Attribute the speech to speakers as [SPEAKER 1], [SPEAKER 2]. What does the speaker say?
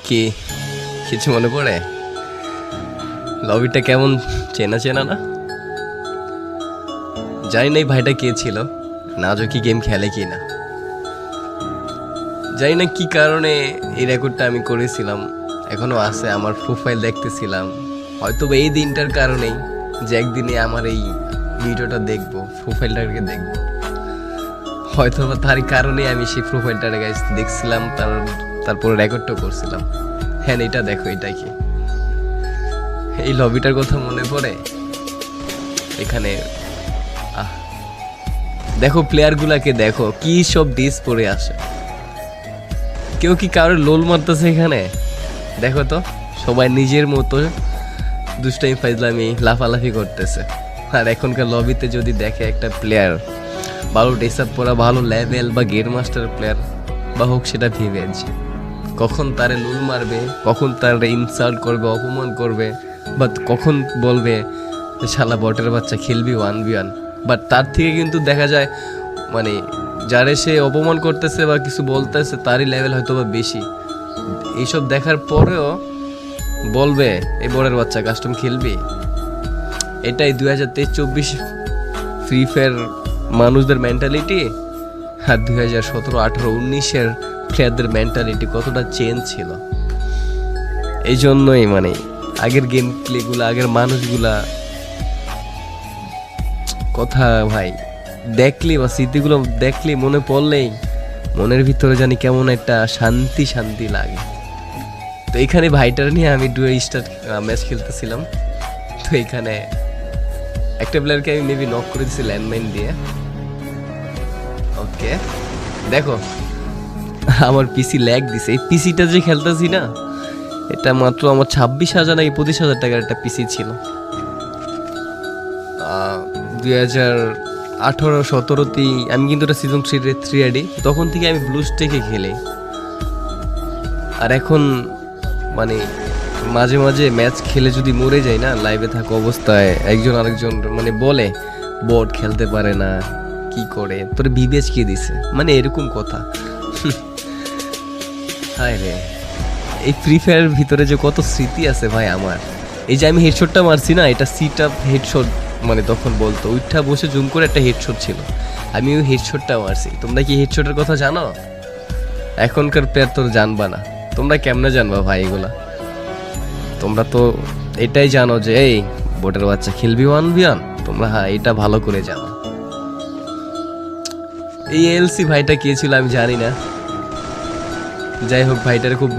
[SPEAKER 1] কি কিছু মনে পড়ে? লবিটা কেমন চেনা চেনা না? জানি না এই ভাইটা কে ছিল, নাজো কি গেম খেলে কি না জানি না কি কারণে এই রেকর্ডটা আমি করেছিলাম, এখনো আছে আমার প্রোফাইল দেখতেছিলাম। হয়তো বা এই দিনটার কারণেই যে একদিনে আমার এই ভিডিওটা দেখবো, প্রোফাইলটাকে দেখবো, হয়তো বা তার কারণে আমি সেই প্রোফাইলটাকে গাইস দেখছিলাম, তারপরে রেকর্ডটা করছিলাম। হ্যাঁ এটা দেখো, এটা কি এই লবিটার কথা মনে পড়ে? এখানে দেখো প্লেয়ারগুলাকে, দেখো কি সব ডিস পরে আসে, কেউ কি কারোর লোল মারতেছে এখানে? দেখো তো সবাই নিজের মতো দুষ্টামি ফাইজলামি লাফালাফি করতেছে। আর এখনকার লবিতে যদি দেখে একটা প্লেয়ার ভালো ড্রেস আপ পরা, ভালো লেভেল বা গেম মাস্টার প্লেয়ার বা হোক সেটা ভিভেজ, কখন তারে লুল মারবে, কখন তারে ইনসাল্ট করবে, অপমান করবে, বা কখন বলবে যে শালা বটের বাচ্চা খেলবি 1v1। বাট তার থেকে কিন্তু দেখা যায় মানে যারে সে অপমান করতেছে বা কিছু বলতেছে তারই লেভেল হয়তো বা বেশি। এইসব দেখার পরেও বলবে এই বড়ের বাচ্চা কাস্টম খেলবি। এটাই 2023-24 ফ্রি ফায়ার মানুষদের মেন্টালিটি, আর 2017-18-19-এর প্লেয়ারদের মেন্টালিটি কতটা চেঞ্জ ছিল। এই জন্যই মানে আগের গেম প্লেগুলো, আগের মানুষগুলা কথা ভাই দেখলি বা স্মৃতিগুলো দেখলি, মনে পড়লেই মনের ভিতরে জানি কেমন একটা শান্তি শান্তি লাগে। তো এখানে ভাইটার নিয়ে আমি ডুয়ো স্টার ম্যাচ খেলতেছিলাম। তো এখানে একটা প্লেয়ারকে আমি মেবি নক করে দিচ্ছি ল্যান্ডমাইন দিয়ে। ওকে দেখো আমার পিসি ল্যাগ দিছে। এই পিসিটা যে খেলতেছি না, এটা মাত্র আমার 26,000 নাকি 25,000 টাকার একটা পিসি ছিল। 2018-17তেই আমি কিন্তু এটা সিজন 3 আইডি, তখন থেকে আমি ব্লু স্টেকে খেলি। আর এখন মানে মাঝে মাঝে ম্যাচ খেলে যদি মরে যাই না, লাইভে থাকা অবস্থায় একজন আরেকজন মানে বলে বট খেলতে পারে না, কি করে তোর বিবেচ কে দিছে, মানে এরকম কথা। হায় রে, এই ফ্রি ফায়ার ভিতরে যে কত স্মৃতি আছে ভাই আমার। এই যে আমি হেডশটটা মারছি না, এটা সিট আপ হেডশট, মানে তখন বলতো উঠা বসে জুম করে একটা হেডশট ছিল, আমি ওই হেডশটটা মারছি। তোমরা কি হেডশটের কথা জানো? এখনকার প্লেয়ার তোর জানবা না, তোমরা কেমনে জানবা ভাই এগুলা? তোমরা তো এটাই জানো যে এই বোটের বাচ্চা খেলবি 1v1, তোমরা হ্যাঁ এটা ভালো করে জানো। এই এলসি ভাইটা কে ছিল আমি জানি না, যাই হোক ভাইটার খুব